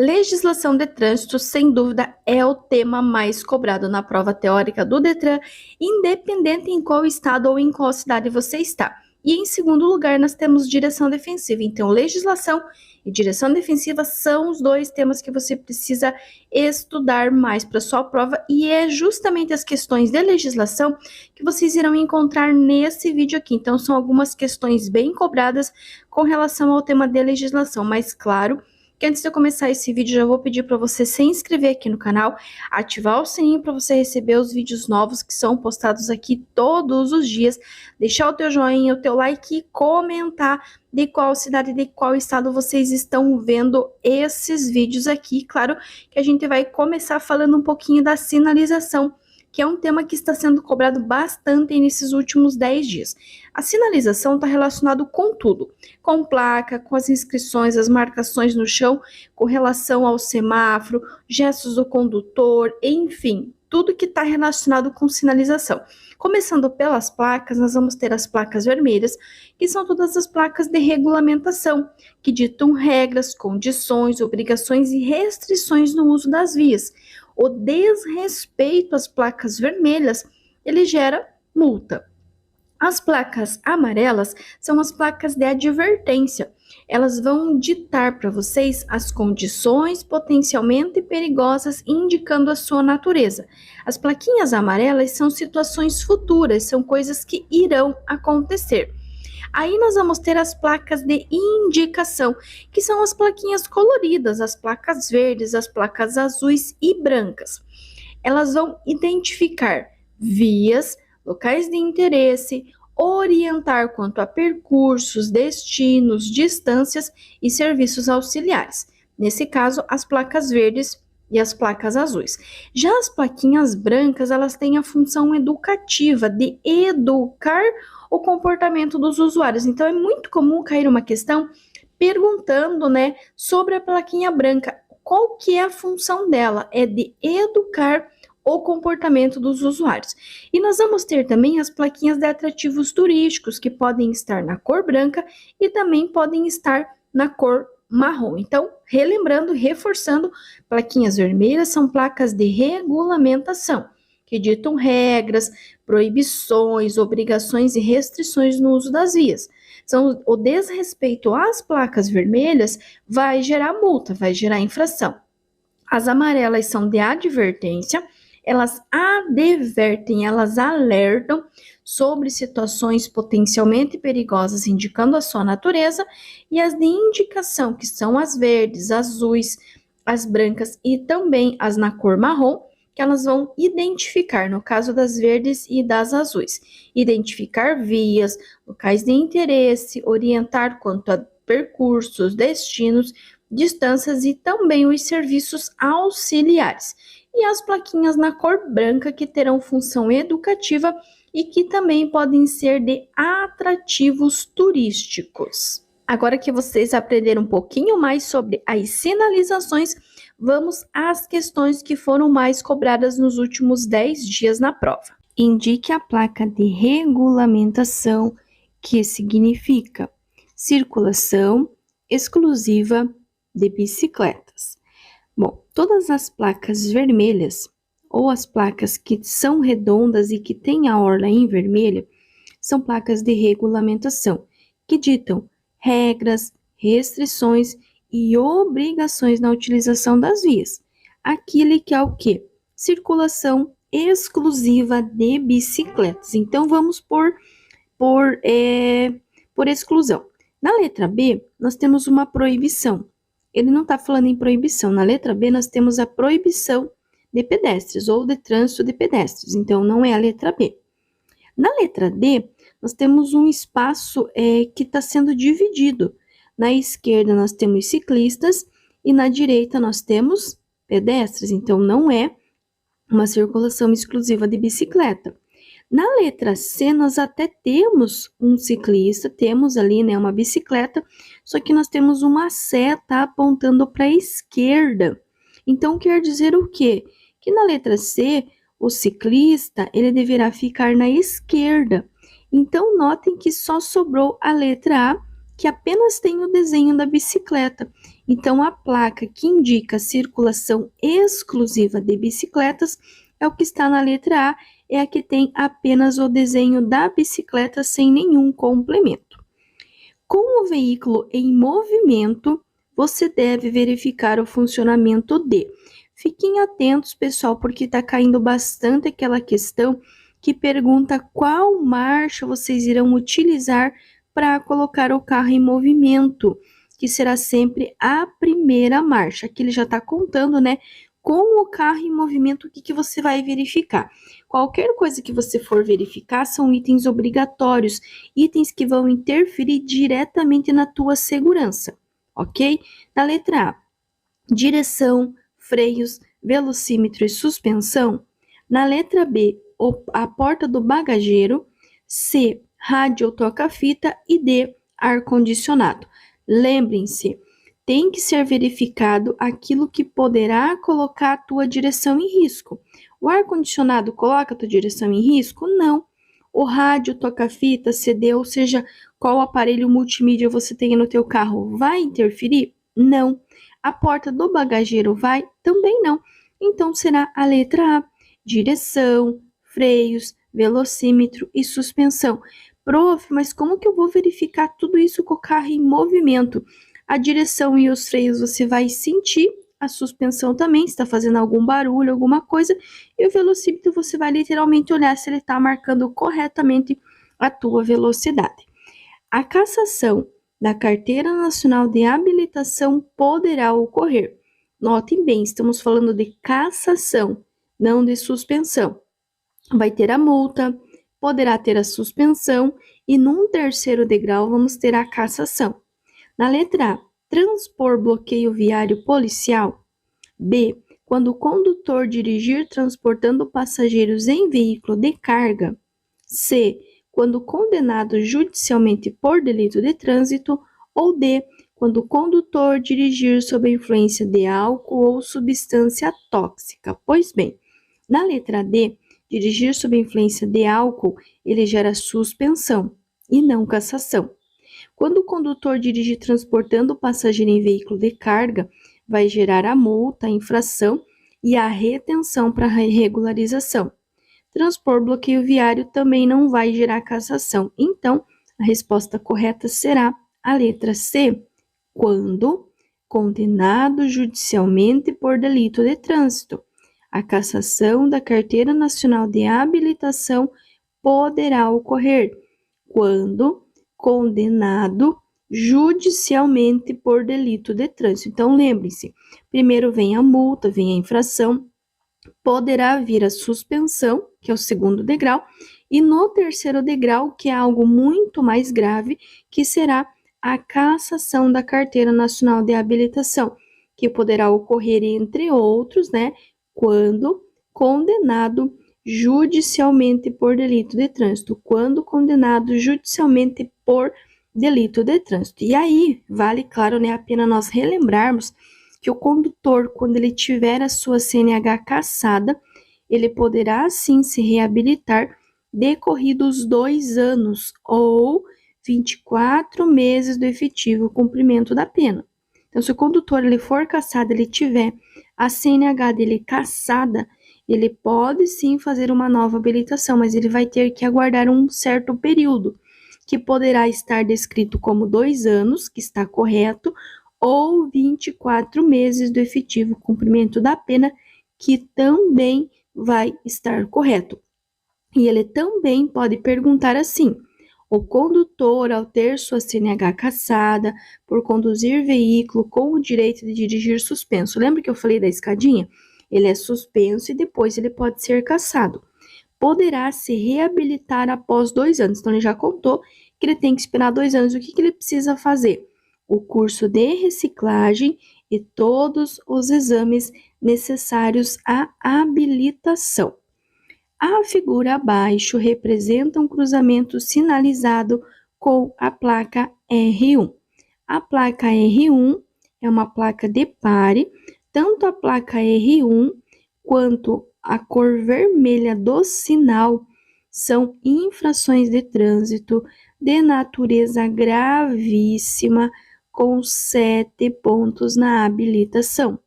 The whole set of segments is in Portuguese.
Legislação de trânsito, sem dúvida, é o tema mais cobrado na prova teórica do Detran, independente em qual estado ou em qual cidade você está. E em segundo lugar, nós temos direção defensiva. Então, legislação e direção defensiva são os dois temas que você precisa estudar mais para sua prova, e é justamente as questões de legislação que vocês irão encontrar nesse vídeo aqui. Então, são algumas questões bem cobradas com relação ao tema de legislação, mas claro que antes de eu começar esse vídeo, já vou pedir para você se inscrever aqui no canal, ativar o sininho para você receber os vídeos novos que são postados aqui todos os dias, deixar o teu joinha, o teu like e comentar de qual cidade, de qual estado vocês estão vendo esses vídeos aqui. Claro que a gente vai começar falando um pouquinho da sinalização, que é um tema que está sendo cobrado bastante nesses últimos 10 dias. A sinalização está relacionada com tudo, com placa, com as inscrições, as marcações no chão, com relação ao semáforo, gestos do condutor, enfim, tudo que está relacionado com sinalização. Começando pelas placas, nós vamos ter as placas vermelhas, que são todas as placas de regulamentação, que ditam regras, condições, obrigações e restrições no uso das vias. O desrespeito às placas vermelhas, ele gera multa. As placas amarelas são as placas de advertência. Elas vão ditar para vocês as condições potencialmente perigosas, indicando a sua natureza. As plaquinhas amarelas são situações futuras, são coisas que irão acontecer. Aí nós vamos ter as placas de indicação, que são as plaquinhas coloridas, as placas verdes, as placas azuis e brancas. Elas vão identificar vias, locais de interesse, orientar quanto a percursos, destinos, distâncias e serviços auxiliares. Nesse caso, as placas verdes e as placas azuis. Já as plaquinhas brancas, elas têm a função educativa de educar o comportamento dos usuários. Então, é muito comum cair uma questão perguntando, sobre a plaquinha branca. Qual que é a função dela? É de educar o comportamento dos usuários. E nós vamos ter também as plaquinhas de atrativos turísticos, que podem estar na cor branca e também podem estar na cor marrom. Então, relembrando, reforçando, plaquinhas vermelhas são placas de regulamentação, que ditam regras, proibições, obrigações e restrições no uso das vias. O desrespeito às placas vermelhas vai gerar multa, vai gerar infração. As amarelas são de advertência, elas advertem, elas alertam sobre situações potencialmente perigosas, indicando a sua natureza, e as de indicação, que são as verdes, azuis, as brancas e também as na cor marrom, que elas vão identificar, no caso das verdes e das azuis, identificar vias, locais de interesse, orientar quanto a percursos, destinos, distâncias e também os serviços auxiliares. E as plaquinhas na cor branca, que terão função educativa e que também podem ser de atrativos turísticos. Agora que vocês aprenderam um pouquinho mais sobre as sinalizações, vamos às questões que foram mais cobradas nos últimos 10 dias na prova. Indique a placa de regulamentação, que significa circulação exclusiva de bicicletas. Bom, todas as placas vermelhas, ou as placas que são redondas e que têm a orla em vermelho, são placas de regulamentação, que ditam regras, restrições e obrigações na utilização das vias. Aquilo que é o quê? Circulação exclusiva de bicicletas. Então, vamos por exclusão. Na letra B, nós temos uma proibição. Ele não está falando em proibição. Na letra B, nós temos a proibição de pedestres ou de trânsito de pedestres. Então, não é a letra B. Na letra D, nós temos um espaço que está sendo dividido. Na esquerda, nós temos ciclistas e na direita, nós temos pedestres. Então, não é uma circulação exclusiva de bicicleta. Na letra C, nós até temos um ciclista, temos ali, uma bicicleta, só que nós temos uma seta apontando para a esquerda. Então, quer dizer o quê? Que na letra C, o ciclista, ele deverá ficar na esquerda. Então, notem que só sobrou a letra A, que apenas tem o desenho da bicicleta. Então, a placa que indica circulação exclusiva de bicicletas é o que está na letra A, é a que tem apenas o desenho da bicicleta sem nenhum complemento. Com o veículo em movimento, você deve verificar o funcionamento de. Fiquem atentos, pessoal, porque está caindo bastante aquela questão que pergunta qual marcha vocês irão utilizar para colocar o carro em movimento, que será sempre a primeira marcha. Aqui ele já está contando, né? Com o carro em movimento, o que você vai verificar? Qualquer coisa que você for verificar são itens obrigatórios, itens que vão interferir diretamente na tua segurança, ok? Na letra A, direção, freios, velocímetro e suspensão. Na letra B, a porta do bagageiro. C, rádio ou toca-fita. E D, ar-condicionado. Lembrem-se, tem que ser verificado aquilo que poderá colocar a tua direção em risco. O ar-condicionado coloca a tua direção em risco? Não. O rádio, toca-fita, CD, ou seja, qual aparelho multimídia você tem no teu carro, vai interferir? Não. A porta do bagageiro vai? Também não. Então, será a letra A, direção, freios, velocímetro e suspensão. Prof, mas como que eu vou verificar tudo isso com o carro em movimento? A direção e os freios você vai sentir, a suspensão também, se está fazendo algum barulho, alguma coisa, e o velocímetro você vai literalmente olhar se ele está marcando corretamente a tua velocidade. A cassação da Carteira Nacional de Habilitação poderá ocorrer. Notem bem, estamos falando de cassação, não de suspensão. Vai ter a multa, poderá ter a suspensão e num terceiro degrau vamos ter a cassação. Na letra A, transpor bloqueio viário policial. B, quando o condutor dirigir transportando passageiros em veículo de carga. C, quando condenado judicialmente por delito de trânsito. Ou D, quando o condutor dirigir sob a influência de álcool ou substância tóxica. Pois bem, na letra D, dirigir sob a influência de álcool, ele gera suspensão e não cassação. Quando o condutor dirige transportando o passageiro em veículo de carga, vai gerar a multa, a infração e a retenção para regularização. Transpor bloqueio viário também não vai gerar cassação. Então, a resposta correta será a letra C, quando condenado judicialmente por delito de trânsito. A cassação da Carteira Nacional de Habilitação poderá ocorrer quando condenado judicialmente por delito de trânsito. Então, lembre-se, primeiro vem a multa, vem a infração, poderá vir a suspensão, que é o segundo degrau, e no terceiro degrau, que é algo muito mais grave, que será a cassação da Carteira Nacional de Habilitação, que poderá ocorrer, entre outros, né, quando condenado judicialmente por delito de trânsito, quando condenado judicialmente por delito de trânsito. E aí, vale, claro, né, a pena nós relembrarmos que o condutor, quando ele tiver a sua CNH cassada, ele poderá sim se reabilitar decorridos 2 anos ou 24 meses do efetivo cumprimento da pena. Então, se o condutor ele for cassado, ele tiver a CNH dele cassada, ele pode sim fazer uma nova habilitação, mas ele vai ter que aguardar um certo período, que poderá estar descrito como 2 anos, que está correto, ou 24 meses do efetivo cumprimento da pena, que também vai estar correto. E ele também pode perguntar assim: o condutor, ao ter sua CNH cassada por conduzir veículo com o direito de dirigir suspenso. Lembra que eu falei da escadinha? Ele é suspenso e depois ele pode ser cassado. Poderá se reabilitar após 2 anos. Então, ele já contou que ele tem que esperar 2 anos. O que ele precisa fazer? O curso de reciclagem e todos os exames necessários à habilitação. A figura abaixo representa um cruzamento sinalizado com a placa R1. A placa R1 é uma placa de pare, tanto a placa R1 quanto a cor vermelha do sinal são infrações de trânsito de natureza gravíssima com 7 pontos na habilitação.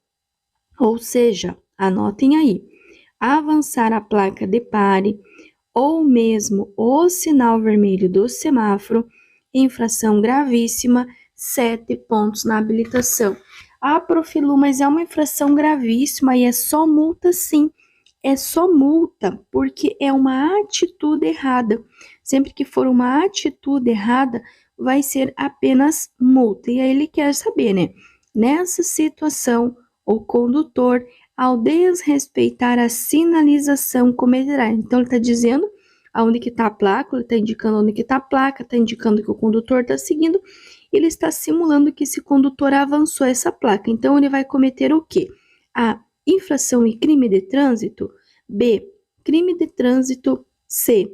Ou seja, anotem aí, avançar a placa de pare ou mesmo o sinal vermelho do semáforo, infração gravíssima, 7 pontos na habilitação. Ah, prof. Lu, mas é uma infração gravíssima e é só multa, sim. É só multa, porque é uma atitude errada. Sempre que for uma atitude errada, vai ser apenas multa. E aí ele quer saber, né? Nessa situação, o condutor, ao desrespeitar a sinalização, cometerá. Então, ele está dizendo aonde que está a placa, ele está indicando onde que está a placa, está indicando que o condutor está seguindo, ele está simulando que esse condutor avançou essa placa. Então, ele vai cometer o quê? A infração e crime de trânsito. B, crime de trânsito. C,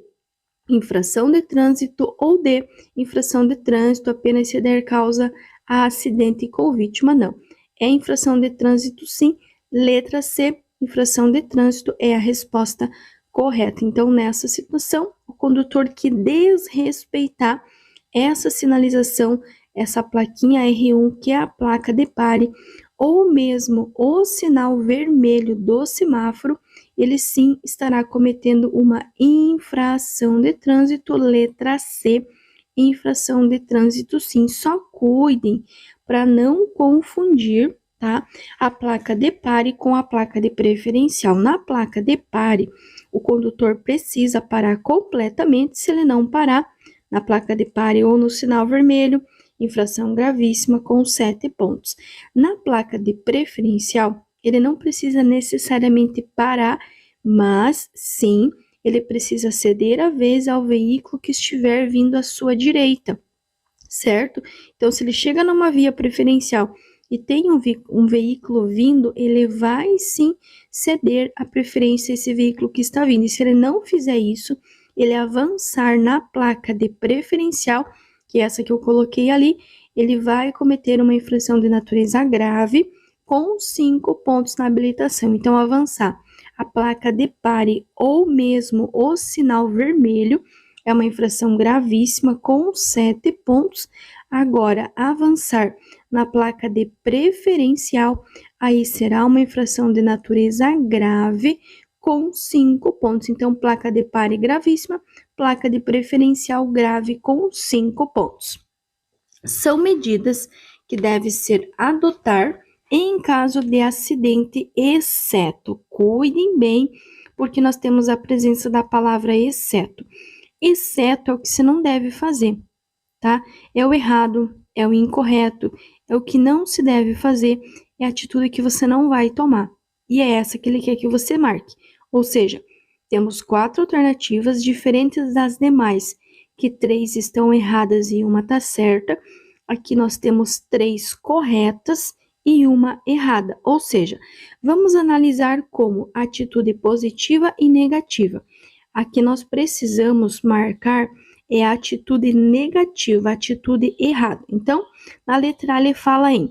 infração de trânsito. Ou D, infração de trânsito apenas se der causa a acidente com vítima. Não. É infração de trânsito, sim. Letra C, infração de trânsito é a resposta correta. Então, nessa situação, o condutor que desrespeitar essa sinalização, essa plaquinha R1, que é a placa de pare, ou mesmo o sinal vermelho do semáforo, ele sim estará cometendo uma infração de trânsito. Letra C, infração de trânsito, sim. Só cuidem para não confundir, tá? A placa de pare com a placa de preferencial. Na placa de pare, o condutor precisa parar completamente. Se ele não parar na placa de pare ou no sinal vermelho, infração gravíssima com 7 pontos. Na placa de preferencial, ele não precisa necessariamente parar, mas sim, ele precisa ceder a vez ao veículo que estiver vindo à sua direita, certo? Então, se ele chega numa via preferencial e tem um veículo vindo, ele vai sim ceder a preferência a esse veículo que está vindo. E se ele não fizer isso, ele avançar na placa de preferencial, que é essa que eu coloquei ali, ele vai cometer uma infração de natureza grave com 5 pontos na habilitação. Então, avançar a placa de pare ou mesmo o sinal vermelho é uma infração gravíssima com 7 pontos. Agora, avançar na placa de preferencial, aí será uma infração de natureza grave com 5 pontos. Então, placa de pare gravíssima, placa de preferencial grave com 5 pontos. São medidas que deve ser adotar em caso de acidente, exceto. Cuidem bem, porque nós temos a presença da palavra exceto. Exceto é o que você não deve fazer, tá? É o errado, é o incorreto, é o que não se deve fazer, é a atitude que você não vai tomar. E é essa que ele quer que você marque. Ou seja, temos 4 alternativas diferentes das demais, que 3 estão erradas e uma está certa. Aqui nós temos 3 corretas e uma errada. Ou seja, vamos analisar como atitude positiva e negativa. Aqui nós precisamos marcar a atitude negativa, a atitude errada. Então, na letra A ele fala em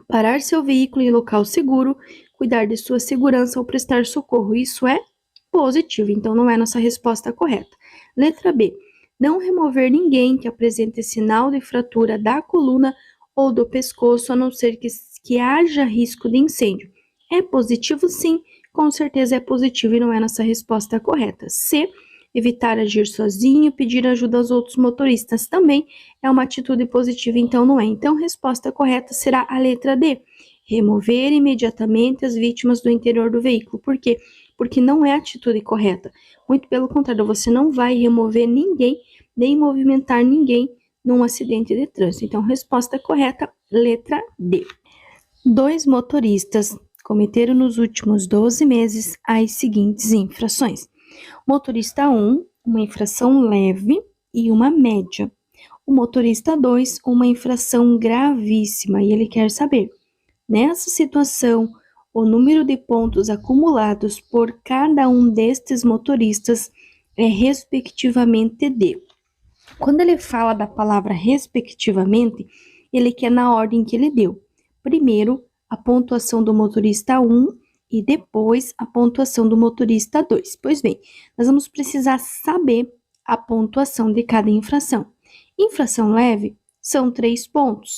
parar seu veículo em local seguro, cuidar de sua segurança ou prestar socorro. Isso é positivo, então não é nossa resposta correta. Letra B, não remover ninguém que apresente sinal de fratura da coluna ou do pescoço, a não ser que haja risco de incêndio. É positivo, sim, com certeza é positivo e não é nossa resposta correta. C, evitar agir sozinho, pedir ajuda aos outros motoristas também é uma atitude positiva, então não é. Então, resposta correta será a letra D, remover imediatamente as vítimas do interior do veículo. Por quê? Porque não é a atitude correta. Muito pelo contrário, você não vai remover ninguém, nem movimentar ninguém num acidente de trânsito. Então, resposta correta, letra D. 2 motoristas cometeram nos últimos 12 meses as seguintes infrações. Motorista 1, uma infração leve e uma média. O motorista 2, uma infração gravíssima, e ele quer saber, nessa situação, o número de pontos acumulados por cada um destes motoristas é respectivamente de. Quando ele fala da palavra respectivamente, ele quer na ordem que ele deu. Primeiro, a pontuação do motorista 1 e depois a pontuação do motorista 2. Pois bem, nós vamos precisar saber a pontuação de cada infração. Infração leve são 3 pontos.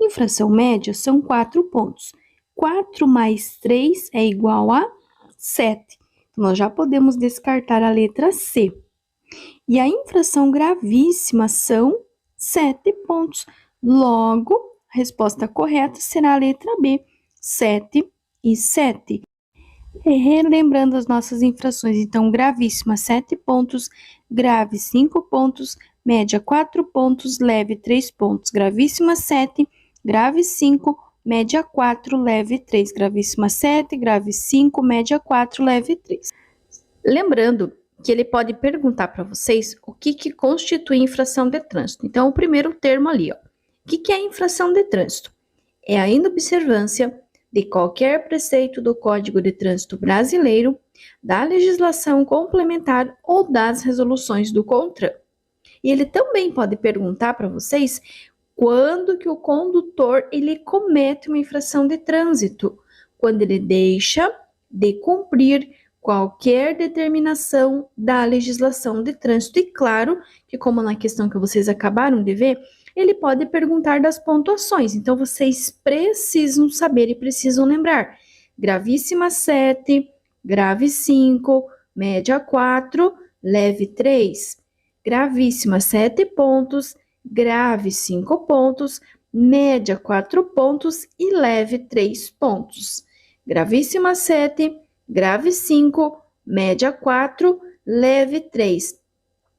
Infração média são 4 pontos. 4 mais 3 é igual a 7. Então, nós já podemos descartar a letra C. E a infração gravíssima são 7 pontos. Logo, a resposta correta será a letra B, 7 e 7. Relembrando as nossas infrações, então, gravíssima 7 pontos, grave 5 pontos, média 4 pontos, leve 3 pontos, gravíssima 7, grave 5, média 4, leve 3, gravíssima 7, grave 5, média 4, leve 3. Lembrando que ele pode perguntar para vocês o que constitui infração de trânsito. Então, o primeiro termo ali, ó. O que é infração de trânsito? É a inobservância de qualquer preceito do Código de Trânsito Brasileiro, da legislação complementar ou das resoluções do CONTRAN. E ele também pode perguntar para vocês quando que o condutor ele comete uma infração de trânsito, quando ele deixa de cumprir qualquer determinação da legislação de trânsito. E claro que, como na questão que vocês acabaram de ver, ele pode perguntar das pontuações. Então, vocês precisam saber e precisam lembrar. Gravíssima 7, grave 5, média 4, leve 3. Gravíssima 7 pontos, grave 5 pontos, média 4 pontos e leve 3 pontos. Gravíssima 7, grave 5, média 4, leve 3.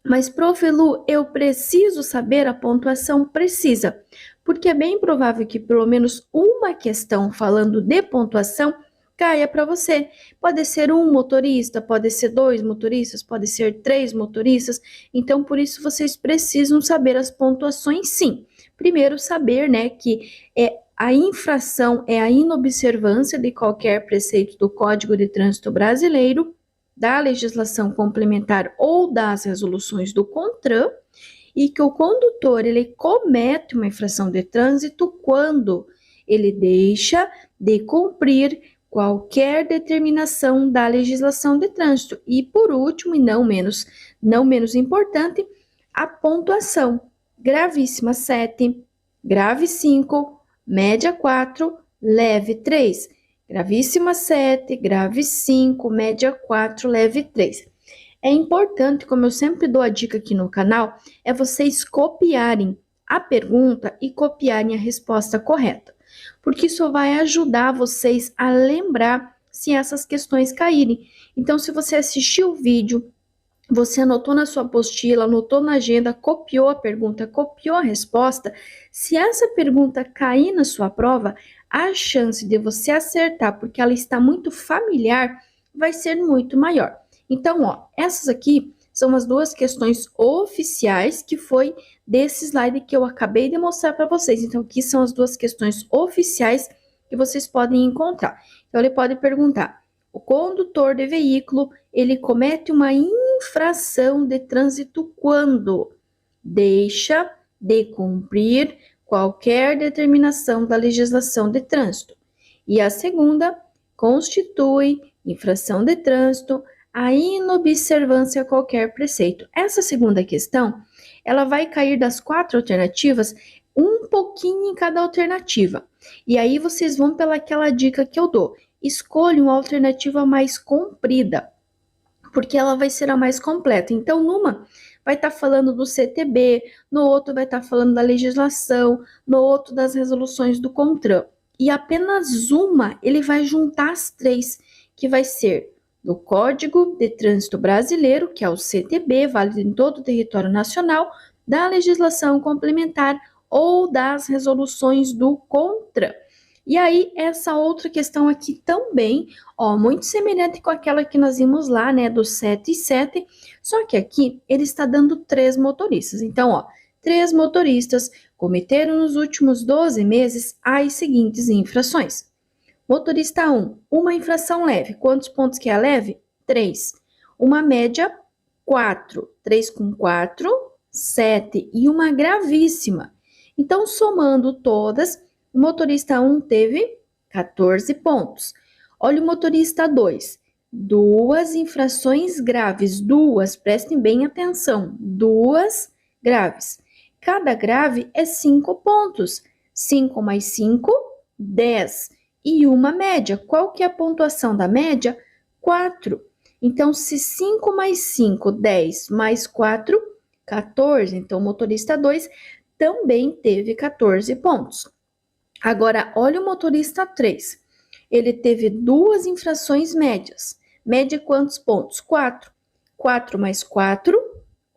Mas, prof. Lu, eu preciso saber a pontuação precisa, porque é bem provável que pelo menos uma questão falando de pontuação caia para você. Pode ser um motorista, pode ser 2 motoristas, pode ser 3 motoristas. Então, por isso, vocês precisam saber as pontuações, sim. Primeiro, saber, né, que a infração é a inobservância de qualquer preceito do Código de Trânsito Brasileiro, da legislação complementar ou das resoluções do CONTRAN, e que o condutor ele comete uma infração de trânsito quando ele deixa de cumprir qualquer determinação da legislação de trânsito. E por último, e não menos importante, a pontuação. Gravíssima 7, grave 5, média 4, leve 3. Gravíssima 7, grave 5, média 4, leve 3. É importante, como eu sempre dou a dica aqui no canal, é vocês copiarem a pergunta e copiarem a resposta correta, porque isso vai ajudar vocês a lembrar se essas questões caírem. Então, se você assistiu o vídeo, você anotou na sua apostila, anotou na agenda, copiou a pergunta, copiou a resposta, se essa pergunta cair na sua prova, a chance de você acertar, porque ela está muito familiar, vai ser muito maior. Então, ó, essas aqui são as duas questões oficiais que foi desse slide que eu acabei de mostrar para vocês. Então, aqui são as duas questões oficiais que vocês podem encontrar. Então, ele pode perguntar: o condutor de veículo, ele comete uma infração de trânsito quando deixa de cumprir qualquer determinação da legislação de trânsito. E a segunda, constitui infração de trânsito a inobservância a qualquer preceito. Essa segunda questão, ela vai cair das 4 alternativas, um pouquinho em cada alternativa. E aí vocês vão pelaquela dica que eu dou. Escolha uma alternativa mais comprida, porque ela vai ser a mais completa. Então, numa vai estar falando do CTB, no outro vai estar falando da legislação, no outro das resoluções do CONTRAN. E apenas uma ele vai juntar as 3, que vai ser do Código de Trânsito Brasileiro, que é o CTB, válido em todo o território nacional, da legislação complementar ou das resoluções do CONTRAN. E aí, essa outra questão aqui também, ó, muito semelhante com aquela que nós vimos lá, né, do 7 e 7, só que aqui ele está dando 3 motoristas. Então, ó, 3 motoristas cometeram nos últimos 12 meses as seguintes infrações. Motorista 1, uma infração leve. Quantos pontos que é a leve? 3. Uma média, 4. 3 com 4, 7. E uma gravíssima. Então, somando todas, o motorista 1 teve 14 pontos. Olha o motorista 2. 2 infrações graves. 2, prestem bem atenção. 2 graves. Cada grave é 5 pontos. 5 mais 5, 10. E uma média. Qual que é a pontuação da média? 4. Então, se 5 mais 5, 10, mais 4, 14. Então, o motorista 2 também teve 14 pontos. Agora, olha o motorista 3. Ele teve 2 infrações médias. Média quantos pontos? 4. 4 mais 4,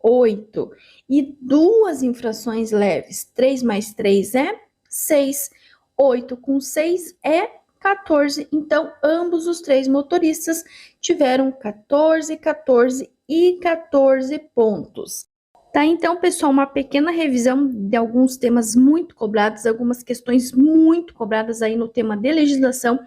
8. E 2 infrações leves. 3 mais 3 é 6. 8 com 6 é 14. Então, ambos os 3 motoristas tiveram 14, 14 e 14 pontos. Tá, então, pessoal, uma pequena revisão de alguns temas muito cobrados, algumas questões muito cobradas aí no tema de legislação.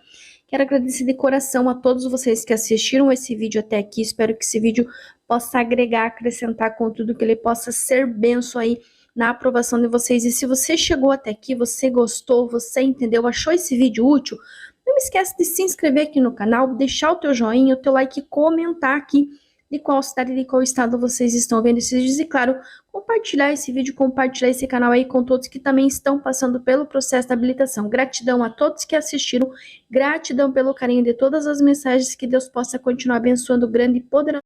Quero agradecer de coração a todos vocês que assistiram esse vídeo até aqui. Espero que esse vídeo possa agregar, acrescentar conteúdo, que ele possa ser benção aí na aprovação de vocês. E se você chegou até aqui, você gostou, você entendeu, achou esse vídeo útil, não esquece de se inscrever aqui no canal, deixar o teu joinha, o teu like e comentar aqui de qual cidade e de qual estado vocês estão vendo esses vídeos. E claro, compartilhar esse vídeo, compartilhar esse canal aí com todos que também estão passando pelo processo de habilitação. Gratidão a todos que assistiram, gratidão pelo carinho de todas as mensagens, que Deus possa continuar abençoando grande e poderoso